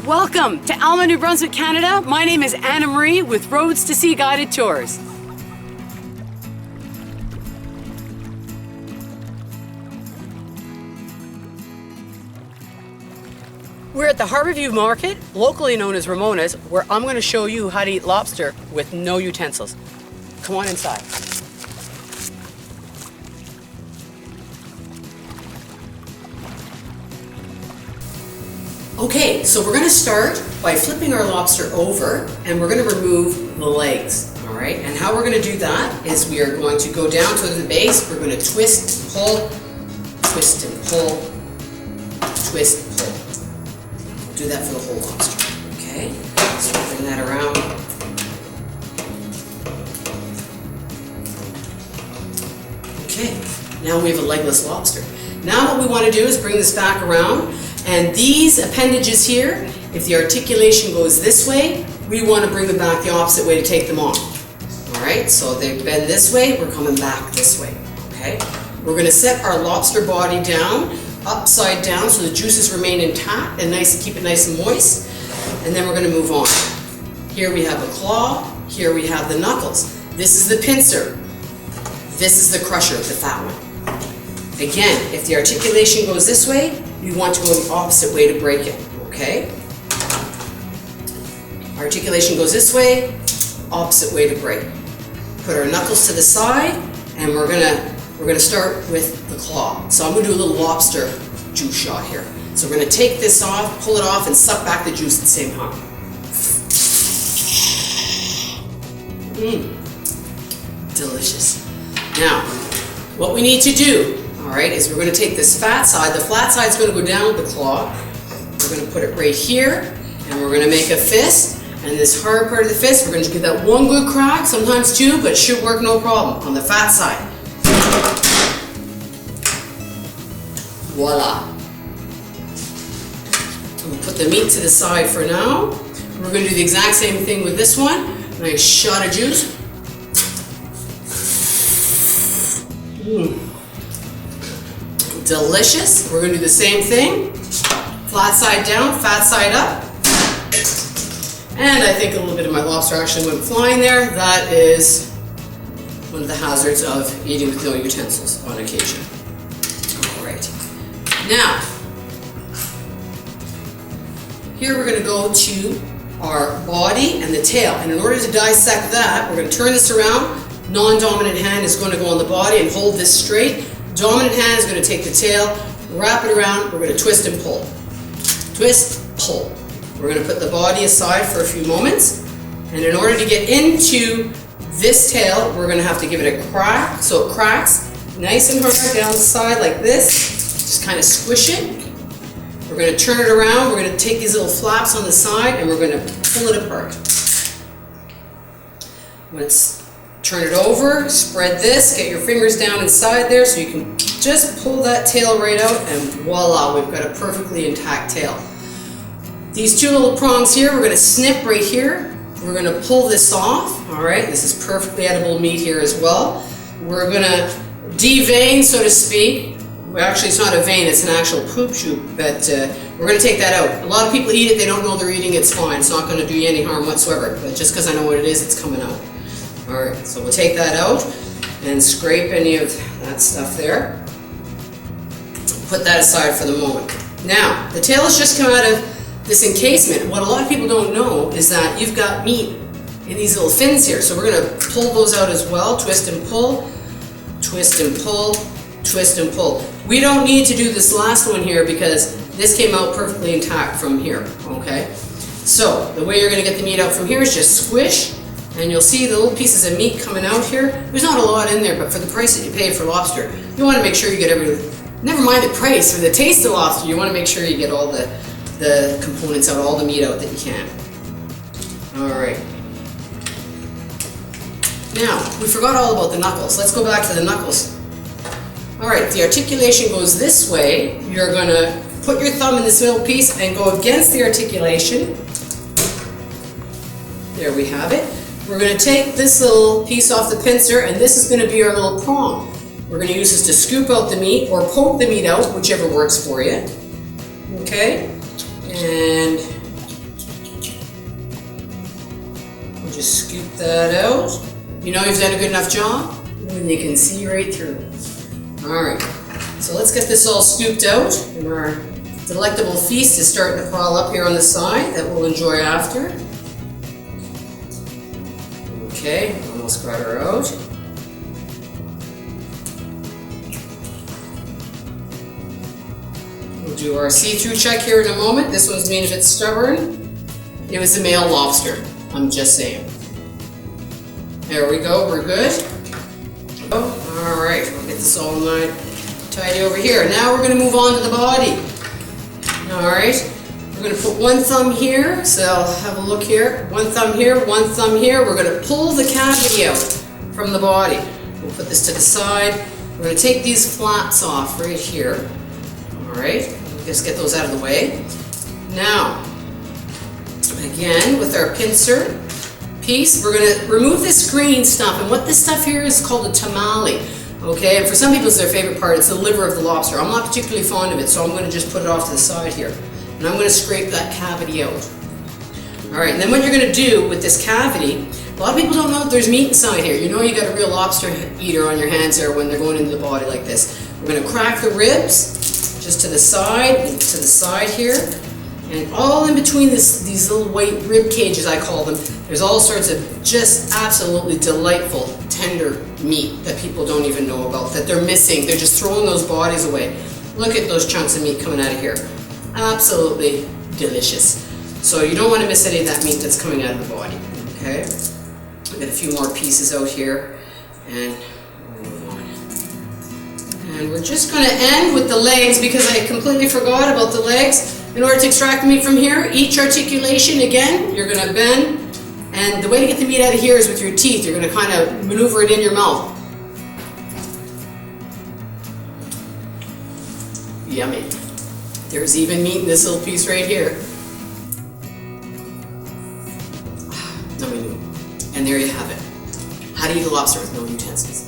Welcome to Alma, New Brunswick, Canada. My name is Anna Marie with Roads to Sea Guided Tours. We're at the Harborview Market, locally known as Ramona's, where I'm going to show you how to eat lobster with no utensils. Come on inside. Okay, so we're going to start by flipping our lobster over and we're going to remove the legs, all right? And how we're going to do that is we are going to go down to the base, we're going to twist and pull, twist and pull, twist and pull. Do that for the whole lobster, okay? So bring that around. Okay, now we have a legless lobster. Now what we want to do is bring this back around. And these appendages here, if the articulation goes this way, we want to bring them back the opposite way to take them off. All right, so they bend this way, we're coming back this way, okay? We're going to set our lobster body down, upside down, so the juices remain intact and nice, and keep it nice and moist. And then we're going to move on. Here we have a claw, here we have the knuckles. This is the pincer. This is the crusher, the fat one. Again, if the articulation goes this way, you want to go the opposite way to break it, okay? Articulation goes this way, opposite way to break. Put our knuckles to the side, and we're gonna start with the claw. So I'm gonna do a little lobster juice shot here. So we're gonna take this off, pull it off, and suck back the juice at the same time. Delicious. Now, what we need to do, all right, is we're going to take this fat side. The flat side is going to go down with the claw. We're going to put it right here, and we're going to make a fist. And this hard part of the fist, we're going to give that one good crack, sometimes two, but it should work no problem on the fat side. Voila. We'll put the meat to the side for now. We're going to do the exact same thing with this one. Nice shot of juice. Delicious. We're going to do the same thing. Flat side down, fat side up. And I think a little bit of my lobster actually went flying there. That is one of the hazards of eating with no utensils on occasion. All right. Now, here we're going to go to our body and the tail. And in order to dissect that, we're going to turn this around. Non-dominant hand is going to go on the body and hold this straight. Dominant hand is going to take the tail, wrap it around, we're going to twist and pull. Twist, pull. We're going to put the body aside for a few moments. And in order to get into this tail, we're going to have to give it a crack, so it cracks nice and hard down the side like this. Just kind of squish it. We're going to turn it around, we're going to take these little flaps on the side and we're going to pull it apart. Let's turn it over, spread this, get your fingers down inside there so you can just pull that tail right out and voila, we've got a perfectly intact tail. These two little prongs here, we're going to snip right here. We're going to pull this off, all right? This is perfectly edible meat here as well. We're going to devein, so to speak. Well, actually, it's not a vein, it's an actual poop chute, but we're going to take that out. A lot of people eat it, they don't know they're eating, it's fine. It's not going to do you any harm whatsoever, but just because I know what it is, it's coming out. Alright, so we'll take that out and scrape any of that stuff there. Put that aside for the moment. Now, the tail has just come out of this encasement. What a lot of people don't know is that you've got meat in these little fins here. So we're going to pull those out as well. Twist and pull, twist and pull, twist and pull. We don't need to do this last one here because this came out perfectly intact from here, okay? So, the way you're going to get the meat out from here is just squish. And you'll see the little pieces of meat coming out here. There's not a lot in there, but for the price that you pay for lobster, you want to make sure you get never mind the price, for the taste of lobster, you want to make sure you get all the components out, all the meat out that you can. All right. Now, we forgot all about the knuckles. Let's go back to the knuckles. All right, the articulation goes this way. You're going to put your thumb in this middle piece and go against the articulation. There we have it. We're going to take this little piece off the pincer, and this is going to be our little prong. We're going to use this to scoop out the meat or poke the meat out, whichever works for you. Okay? And just scoop that out. You know you've done a good enough job when you can see right through. All right, so let's get this all scooped out, and our delectable feast is starting to crawl up here on the side that we'll enjoy after. Okay, almost got her out. We'll do our see-through check here in a moment. This one's being a bit stubborn. It was a male lobster, I'm just saying. There we go, we're good. Oh, all right, we'll get this all tidy over here. Now we're gonna move on to the body. All right, we're gonna put one thumb here, so have a look here. One thumb here, one thumb here. We're gonna pull the cavity out from the body. We'll put this to the side. We're gonna take these flaps off right here. All right, just get those out of the way. Now, again, with our pincer piece, we're gonna remove this green stuff, and what this stuff here is called a tamale. Okay, and for some people it's their favorite part. It's the liver of the lobster. I'm not particularly fond of it, so I'm going to just put it off to the side here. And I'm going to scrape that cavity out. All right, and then what you're going to do with this cavity, a lot of people don't know that there's meat inside here. You know you got a real lobster eater on your hands there when they're going into the body like this. We're going to crack the ribs just to the side and to the side here. And all in between these little white rib cages, I call them, there's all sorts of just absolutely delightful, tender meat that people don't even know about, that they're missing. They're just throwing those bodies away. Look at those chunks of meat coming out of here. Absolutely delicious. So you don't want to miss any of that meat that's coming out of the body. Okay? I've got a few more pieces out here, and we'll move on. And we're just going to end with the legs because I completely forgot about the legs. In order to extract the meat from here, each articulation, again, you're going to bend. And the way to get the meat out of here is with your teeth. You're going to kind of maneuver it in your mouth. Yummy. There's even meat in this little piece right here. And there you have it. How to eat a lobster with no utensils.